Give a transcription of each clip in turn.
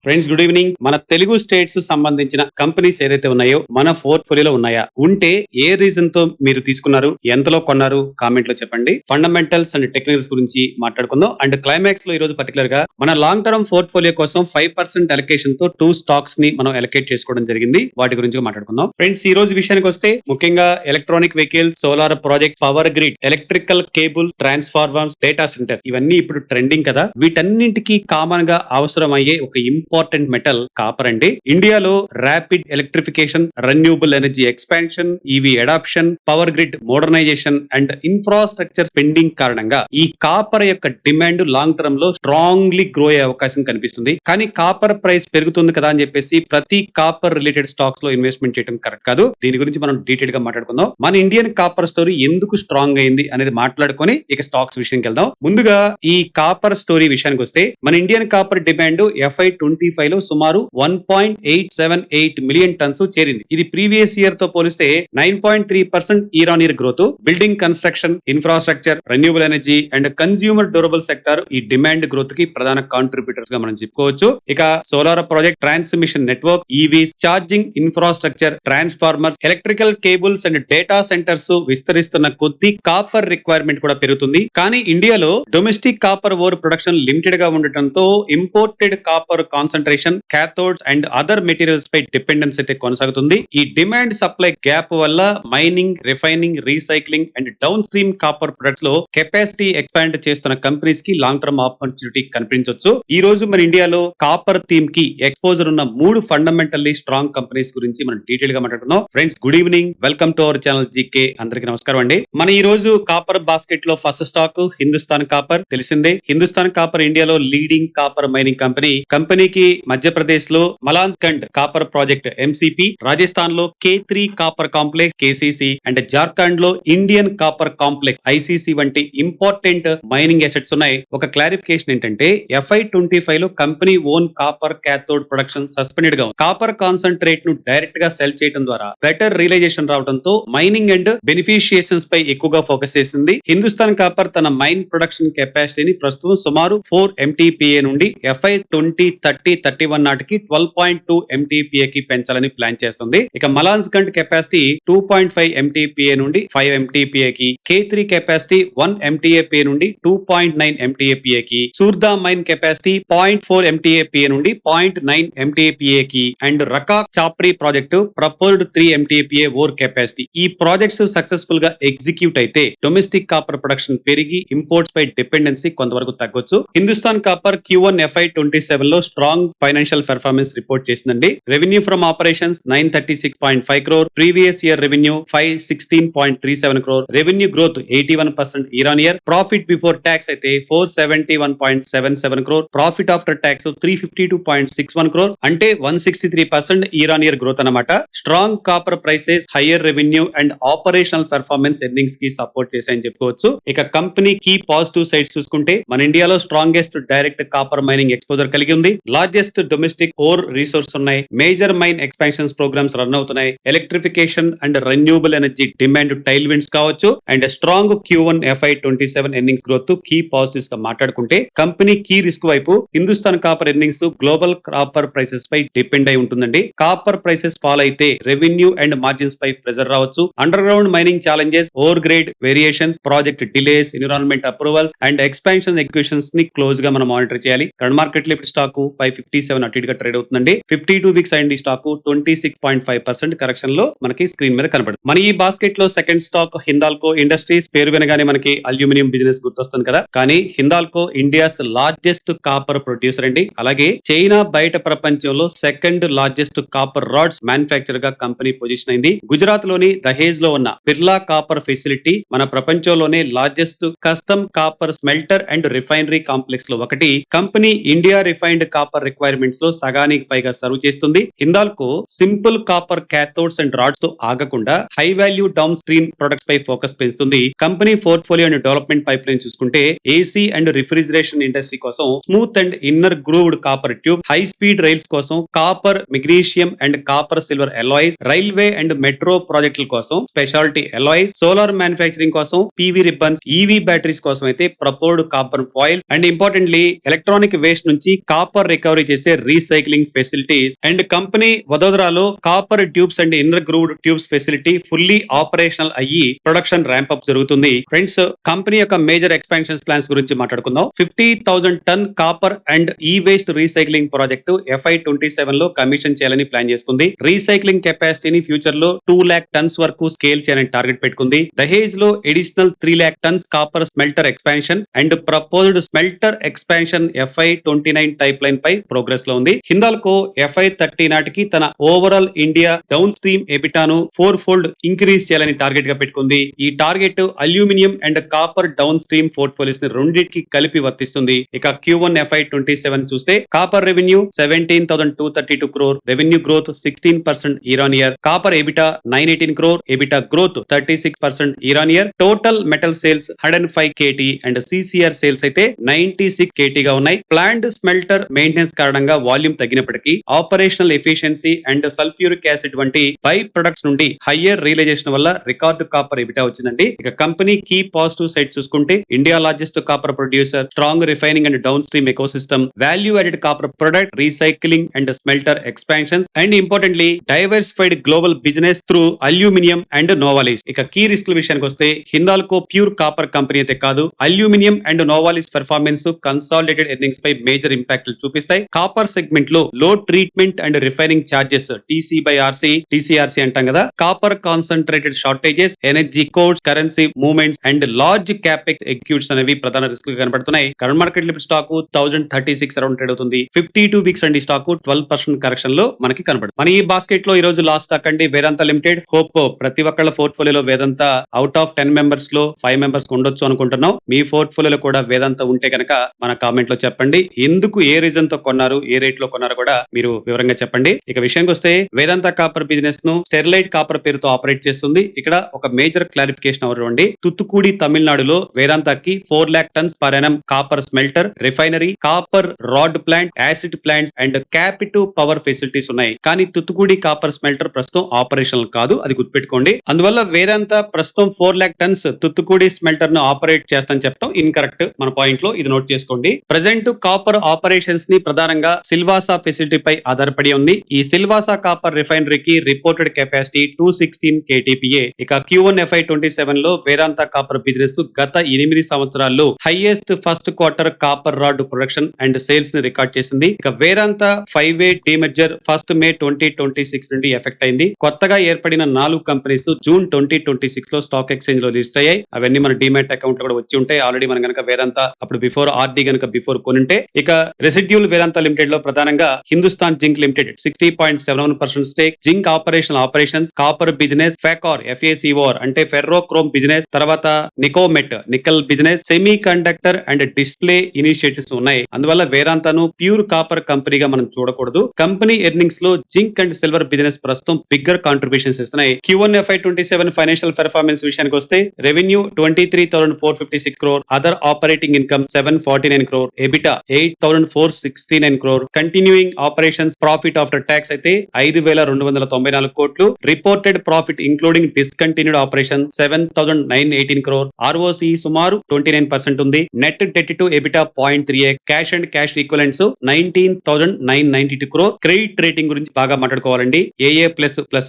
Friends good evening. మన Telugu states సంబంధించిన companies ఏదైతే ఉన్నాయో మన పోర్ట్ఫోలియోలో ఉన్నాయా, ఉంటే ఏ రీజన్ తో మీరు తీసుకున్నారు, ఎంతలో కొన్నారు, కామెంట్ లో చెప్పండి. ఫండమెంటల్స్ అండ్ టెక్నికల్స్ గురించి మాట్లాడుకుందాం. అండ్ క్లైమాక్స్ లో ఈ రోజు పర్టికులర్ గా మన లాంగ్ టర్మ్ పోర్ట్ఫోలియో కోసం 5% అలొకేషన్ తో 2 స్టాక్స్ ని మనం అలొకేట్ చేసుకోవడం జరిగింది. వాటి గురించి మాట్లాడుకుందాం. ఫ్రెండ్స్ ఈ రోజు విషయానికి వస్తే ముఖ్యంగా electronic vehicles, solar project, power grid, electrical cable, transformers, data centres ఇవన్నీ ఇప్పుడు ట్రెండింగ్ కదా. వీటన్నింటికి కామన్ గా అవసరం అయ్యే ఒక ఇంపార్టెంట్ మెటల్ కాపర్ అండి. ఇండియాలో rapid electrification, renewable energy expansion, EV adoption, power grid modernisation and infrastructure spending కారణంగా ఈ కాపర్ యొక్క డిమాండ్ లాంగ్ టర్మ్ లో స్ట్రాంగ్లీ గ్రో అయ్యే అవకాశం కనిపిస్తుంది. కానీ కాపర్ ప్రైస్ పెరుగుతుంది కదా అని చెప్పేసి ప్రతి కాపర్ రిలేటెడ్ స్టాక్స్ లో ఇన్వెస్ట్మెంట్ చేయడం కరెక్ట్ కాదు. దీని గురించి మనం డీటెయిల్ గా మాట్లాడుకుందాం. మన ఇండియన్ కాపర్ స్టోరీ ఎందుకు స్ట్రాంగ్ అయింది అనేది మాట్లాడుకొని ఇక స్టాక్స్ విషయానికి వెళ్దాం. ముందుగా ఈ కాపర్ స్టోరీ విషయానికి వస్తే మన ఇండియన్ కాపర్ డిమాండ్ FY25 లో సుమారు 1.878 మిలియన్ టన్స్ చేరింది. ఇది ప్రీవియస్ ఇయర్ తో పోలిస్తే 9.3% year on year growth. Building construction, infrastructure, renewable energy and consumer durable sector ఈ డిమాండ్ గ్రోత్ కి ప్రధాన కాంట్రిబ్యూటర్స్ గా మనం చెప్పుకోవచ్చు. ఇక solar project, transmission network, EVs, charging infrastructure, transformers, electrical cables and data centres విస్తరిస్తున్న కొద్ది కాపర్ రిక్వైర్మెంట్ కూడా పెరుగుతుంది. కానీ ఇండియాలో domestic copper ore production limited గా ఉండటంతో imported copper concentration, cathodes and other materials పై డిపెండెన్స్ అయితే కొనసాగుతుంది. ఈ డిమాండ్ సప్లై గ్యాప్ వల్ల mining, refining, recycling and down stream copper products లో కెపాసిటీ ఎక్స్పాండ్ చేస్తున్న కంపెనీస్ కి లాంగ్ టర్మ్ ఆపర్చునిటీ కనిపించవచ్చు. ఈ రోజు మన ఇండియాలో కాపర్ థీమ్ కి ఎక్స్పోజర్ ఉన్న 3 ఫండమెంటల్లీ స్ట్రాంగ్ కంపెనీస్ గురించి మనం డీటెయిల్ గా మాట్లాడుతున్నాం. Friends good evening, welcome to our channel GK. అందరికీ నమస్కారం అండి. మన ఈ రోజు కాపర్ బాస్కెట్ లో ఫస్ట్ స్టాక్ హిందుస్థాన్ కాపర్. తెలిసిందే, హిందుస్థాన్ కాపర్ ఇండియాలో లీడింగ్ కాపర్ మైనింగ్ కంపెనీ. కంపెనీకి మధ్యప్రదేశ్ లో మలాన్స్గండ్ కాపర్ ప్రాజెక్ట్ MCP, రాజస్థాన్ లో K3 copper complex KCC and Jharkhand లో ఇండియన్ కాపర్ కాంప్లెక్స్ ICC వంటి ఇంపార్టెంట్ మైనింగ్ అసెట్స్ ఉన్నాయి. ఒక క్లారిఫికేషన్ ఏంటంటే FY25 లో company own copper cathode production suspended గా ఉంది. కాపర్ కాన్సంట్రేట్ ను డైరెక్ట్ గా సెల్ చేయడం ద్వారా బెటర్ రియలైజేషన్ రావడంతో మైనింగ్ అండ్ బెనిఫిషియేషన్స్ పై ఎక్కువగా ఫోకస్ చేసింది. హిందుస్థాన్ కాపర్ తన మైన్ ప్రొడక్షన్ కెపాసిటీని ప్రస్తుతం సుమారు 4 MTPA నుండి FY2030-31 నాటికి 12.2 MTPA కి పెంచాలని ప్లాన్ చేస్తుంది. ఇక మలాన్స్గండ్ కెపాసిటీ 2.5 MTPA నుండి 5 MTPA కి, K3 కెపాసిటీ 1 MTPA నుండి 2.9 MTPA కి, సూర్దా మైన్ కెపాసిటీ 0.4 MTPA నుండి 0.9 MTPA కి and Rakha Chapri project proposed 3 MTPA ore capacity. ఈ ప్రాజెక్ట్స్ సక్సెస్ఫుల్ గా ఎగ్జిక్యూట్ అయితే డొమెస్టిక్ కాపర్ ప్రొడక్షన్ పెరిగి ఇంపోర్ట్స్ పై డిపెండెన్సీ కొంతవరకు తగ్గొచ్చు. హిందుస్థాన్ కాపర్ Q1 FY27 లో స్ట్రాంగ్ ఫైనాన్షియల్ పెర్ఫార్మెన్స్ రిపోర్ట్ చేసిందండి. Revenue from operations 936.5 crore, previous year revenue 516.37 crore, revenue growth 81% year on year. Profit before tax అయితే 471.77 crore, profit after tax 352.61 crore, అంటే 163% year on year growth అన్నమాట. Strong copper prices, hire revenue and operational performance earnings కి support చేశాయని చెప్పుకోవచ్చు. ఇక company key positive sides చూసుకుంటే మన ఇండియాలో strongest direct copper mining exposure కలిగి ఉంది. లార్జెస్ట్ డొమెస్టిక్ ఓర్ రిసోర్స్ ఉన్నాయి. Major mine expansions programmes run అవుతున్నాయి. Electrification and renewable energy demand tailwinds కావచ్చు. And strong Q1 FY27 earnings growth key positives గా మాట్లాడుకుంటే కంపెనీ కీ రిస్క్ వైపు Hindustan copper earnings global copper prices పై depend అయి ఉంటుందండి. Copper prices fall అయితే revenue and margins పై ప్రెజర్ రావచ్చు. Underground mining challenges, over grade variations, project delays, environment approvals and expansion executions ని క్లోజ్ గా మనం మానిటర్ చేయాలి. కరెంట్ మార్కెట్ లో ఇప్పుడు స్టాక్ 557 అటు ఇటుగా ట్రేడ్ అవుతుందండి. 52 వీక్స్ అయింది స్టాక్ 26.5% కరెక్షన్ లో మనకి స్క్రీన్ మీద కనబడుతుంది. మన ఈ బాస్కెట్ లో సెకండ్ స్టాక్ హిందాల్కో ఇండస్ట్రీస్. పేరు వినగానే మనకి అల్యూమినియం బిజినెస్ గుర్తొస్తుంది కదా. కానీ Hindalco India's largest copper producer అండి. అలాగే చైనా బయట ప్రపంచంలో second largest copper rods manufacture గా కంపెనీ పొజిషన్ అయింది. గుజరాత్ లోని దహేజ్ లో ఉన్న బిర్లా కాపర్ ఫెసిలిటీ మన ప్రపంచంలోనే largest custom copper smelter and refinery complex లో ఒకటి. Company India refined copper requirements లో సగానికి పైగా సర్వ్ చేస్తుంది. Hindalco simple copper cathodes and rods తో ఆగకుండా high value downstream products పై ఫోకస్ పెంచుతుంది. Company portfolio and development pipeline చూసుకుంటే ఏసీ అండ్ రిఫ్రిజిరేషన్ ఇండస్ట్రీ కోసం smooth and inner grooved copper tube, high speed rails కోసం copper magnesium and copper silver alloys, railway and metro ప్రాజెక్టుల కోసం speciality alloys, solar manufacturing కోసం PV ribbons, EV batteries కోసం అయితే proposed copper foils and importantly electronic waste నుంచి copper recovery recovery చేసే recycling facilities. And company వదోదరాలో copper tubes and inner grooved tubes facility fully operational అయ్యి production ramp up జరుగుతుంది. Friends, company యొక్క major expansion plans గురించి మాట్లాడుకుందాం. 50,000 ton copper and E waste recycling project FY27 లో commission చేయాలని plan చేసుకుంది. Recycling కెపాసిటీని ఫ్యూచర్ లో 2 lakh టన్స్ వరకు స్కేల్ చేయాలని టార్గెట్ పెట్టుకుంది. దహేజ్ లో additional 3 lakh tons copper smelter expansion and proposed smelter expansion FY29 pipeline పై ప్రోగ్రెస్ లో ఉంది. హిందాల్కో FY30 నాటికి తన ఓవరాల్ ఇండియా డౌన్ స్ట్రీమ్ ఎబిటాను 4-fold ఇంక్రీజ్ చేయాలని టార్గెట్ గా పెట్టుకుంది. ఈ target aluminium and copper downstream portfolios ని రెండింటికి కలిపి వర్తిస్తుంది. ఇక Q1 FY27 చూస్తే copper revenue 17,232 crore, revenue growth 16% year on year. Copper EBITDA 918 crore, EBITDA growth 36% year on year. Total metal sales 105 KT and CCR sales అయితే 96 KT గా ఉన్నాయి. Plant smelter maintenance కారణంగా వాల్యూమ్ తగ్గినప్పటికీ operational efficiency and sulphuric acid వంటి by products నుండి higher realisation వల్ల record copper EBITDA వచ్చిందండి. ఇక కంపెనీ కీ పాజిటివ్ సైడ్స్ చూసుకుంటే India largest copper producer, strong refining and downstream ecosystem, value added copper product recycling and smelter expansions and importantly diversified global business through aluminium and Novelis. ఇక key risk విషయానికి వస్తే Hindalco pure copper company అయితే కాదు, aluminium and Novelis performance consolidated earnings పై major impact చూపిస్తాయి. Copper segment లో low treatment and refining charges TCRC అంటాం కదా, copper concentrated shortages, energy costs, currency movements and large capex executes అనేవి ప్రధాన రిస్క్ కనబడుతున్నాయి. Current market limit stock 1036 around trade అవుతుంది. 52 weeks అండి స్టాక్ 12% కరెక్షన్ లో మనకి కనబడుతుంది. మన ఈ బాస్కెట్ లో ఈ రోజు లాస్ట్ స్టాక్ అండి వేదాంత లిమిటెడ్. హోప్ ప్రతి ఒక్కళ్ళ పోర్ట్ఫోలియోలో వేదాంత అవుట్ ఆఫ్ 10 మెంబర్స్ లో 5 మెంబర్స్ ఉండొచ్చు అనుకుంటున్నాం. మీ పోర్ట్ఫోలియోలో కూడా వేదాంత ఉంటే కనుక మన కామెంట్ లో చెప్పండి. ఎందుకు, ఏ రీజన్ తో కొన్నారు, ఏ రేట్ లో కొన్నారు కూడా మీరు వివరంగా చెప్పండి. ఇక విషయానికి వస్తే వేదాంత కాపర్ బిజినెస్ ను స్టెరిలైట్ కాపర్ పేరుతో ఆపరేట్ చేస్తుంది. ఇక్కడ ఒక మేజర్ క్లారిఫికేషన్ అవ్వండి. తుత్తుకూడి తమిళనాడులో వేదాంతకి 4 lakh tons per annum copper smelter, refinery, copper rod plant, acid plants and captive power facilities ఉన్నాయి. కానీ తుత్తుకూడి కాపర్ స్మెల్టర్ ప్రస్తుతం ఆపరేషనల్ కాదు, అది గుర్తుపెట్టుకోండి. అందువల్ల వేదాంత ప్రస్తుతం 4 lakh టన్స్ తుత్తుకూడి స్మెల్టర్ ను ఆపరేట్ చేస్తానని చెప్పడం ఇన్కరెక్ట్. మన పాయింట్ లో ఇది నోట్ చేసుకోండి. ప్రెజెంట్ కాపర్ ఆపరేషన్స్ ని ప్రధానంగా సిల్వాసా ఫెసిలిటీ పై ఆధారపడి ఉంది. ఈ Silvassa copper రిఫైనరీకి reported capacity 216 KTPA. ఇక Q1 FY27 లో వేదాంత కాపర్ బిజినెస్ గత 8 సంవత్సరాల్లో highest first quarter copper rod production and sales ని రికార్డ్ చేసింది. ఇక వేదాంత 5-way డీమెర్జర్ 1st May 2026 నుండి ఎఫెక్ట్ అయింది. కొత్తగా ఏర్పడిన 4 కంపెనీస్ జూన్ 2026 లో స్టాక్ ఎక్స్చేంజ్ లో లిస్ట్ అయ్యాయి. అవన్నీ మన డిమాట్ అకౌంట్ లో కూడా వచ్చి ఉంటాయి. ఆల్రెడీ మనం కనుక వేదాంత అప్పుడు బిఫోర్ RD కనుక బిఫోర్ కొనుంటే. ఇక రెసిడ్యూల్ వేదాంత లిమిటెడ్ లో ప్రధానంగా Hindustan zinc limited 60.71% stake, zinc operations, copper business, FACOR అంటే ఫెర్రో క్రోమ్ బిజినెస్, తర్వాత Nicomet nickel business, semiconductor and display initiatives ఉన్నాయి. అందువల్ల వేదాంతను ప్యూర్ కాపర్ కంపెనీగా మనం చూడకూడదు. కంపెనీ ఎర్నింగ్స్ లో జింక్ అండ్ సిల్వర్ బిజినెస్ ప్రస్తుతం బిగ్గర్ కాంట్రిబ్యూషన్స్ ఇస్తున్నాయి. Q1 FY27 ఫైనాన్షియల్ పెర్ఫార్మెన్స్ విషయానికి వస్తే revenue 23,456 crore, other operating income 749 crore, EBITDA 8,469 crore, continuing operations profit after tax అయితే 5,294 కోట్లు, reported profit including discontinued operation 7,918 crore, ROCE సుమారు 29% ఉంది. Net debt to EBITDA 0.3x, cash and cash equivalents 19,992 crore. Credit rating గురించి బాగా మాట్లాడుకోవాలండి. AA++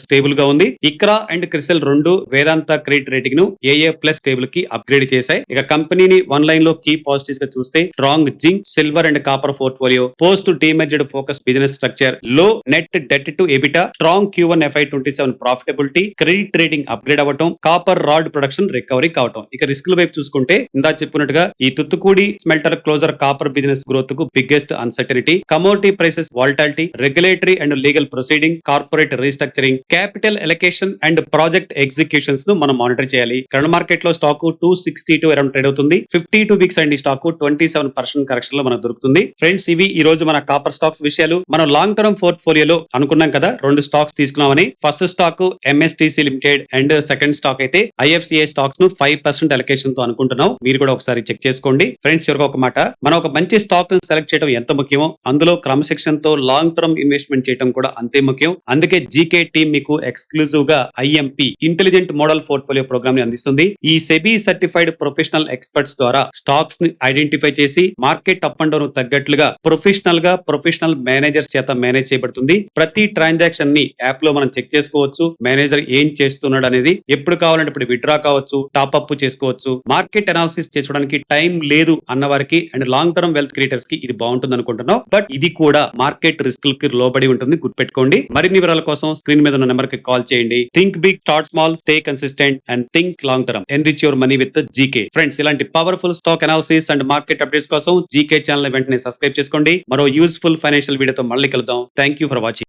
stable గా ఉంది. Iqra and CRISIL రెండు Vedanta credit rating ను AA+ స్టేబుల్ కి అప్గ్రేడ్ చేశాయి. ఇక కంపెనీని వన్ లైన్ లో కీ పాజిటివ్స్ గా చూస్తే strong zinc, silver and copper portfolio, post demerged focus business structure, low net debt to EBITDA, strong Q1 FY27 profitability, credit rating upgrade అవ్వటం, copper rod production recovery కావటం. ఇక risk వైపు చూసుకుంటే ఇందా చెప్పుకున్నట్టుగా ఈ Thoothukudi smelter closure copper business growth కు biggest uncertainty, commodity prices volatility, regulatory and legal proceedings, corporate restructuring, capital allocation and project executions ను మనం మానిటర్ చేయాలి. కరెంట్ మార్కెట్ లో స్టాక్ 262 అరౌండ్ ట్రేడ్ అవుతుంది. 52 వీక్స్ అండి స్టాక్ 27% కరెక్షన్ లో మనకు దొరుకుతుంది. ఫ్రెండ్స్, ఇవి ఈ రోజు మన కాపర్ స్టాక్స్ విషయాలు. మనం లాంగ్ టర్మ్ పోర్ట్ఫోలియోలో అనుకున్నాం కదా 2 స్టాక్స్ తీసుకున్నామని. First stock MSTC limited and second stock అయితే IFCI స్టాక్స్ ను 5% అలొకేషన్ తో అనుకుంటున్నాం. మీరు కూడా ఒకసారి చెక్ చేసుకోండి. ఫ్రెండ్స్, చివరికి ఒక మాట, మనం ఒక మంచి స్టాక్ ను సెలెక్ట్ చేయడం ఎంత ముఖ్యమో అందులో క్రమశిక్షణ తో లాంగ్ టర్మ్ ఇన్వెస్ట్మెంట్ చేయడం కూడా అంతే ముఖ్యం. అందుకే జీకే టీమ్ మీకు ఎక్స్క్లూజివ్ గా IMP intelligent model portfolio programme ని అందిస్తుంది. ఈ సెబీ సర్టిఫైడ్ ప్రొఫెషనల్ ఎక్స్పర్ట్స్ ద్వారా స్టాక్స్ ని ఐడెంటిఫై చేసి మార్కెట్ అప్ అండ్ డౌన్ తగ్గట్లుగా ప్రొఫెషనల్ ప్రొఫెషనల్ గా ప్రొఫెషనల్ మేనేజర్స్ చేత మేనేజ్ చేయబడుతుంది. ప్రతి ట్రాన్సాక్షన్ ని యాప్ లో మనం చెక్ చేసుకోవచ్చు. మేనేజర్ ఏం చేస్తున్నాడు అనేది ఎప్పుడు కావాలంటే ఇప్పుడు విత్డ్రా కావచ్చు, టాప్ అప్ చేసుకోవచ్చు. మార్కెట్ అనాలిసిస్ చేసుకోవడానికి టైం లేదు అన్న వారికి and long term wealth creators కి ఇది బాగుంటుంది అనుకుంటున్నాం. బట్ ఇది కూడా మార్కెట్ రిస్క్ కి లోబడి ఉంటుంది, గుర్తుపెట్టుకోండి. మరిన్ని వివరాల కోసం స్క్రీన్ మీద ఉన్న నెంబర్ కి కాల్ చేయండి. Think big, start small, stay consistent and think long term. Enrich your money with GK. Friends, ఇలాంటి powerful stock analysis and market updates కోసం జీకే ఛానల్ వెంటనే సబ్స్క్రైబ్ చేసుకోండి. మరో యూస్ఫుల్ ఫైనాన్షియల్ వీడియోతో మళ్ళీ కలుద్దాం. Thank you for watching.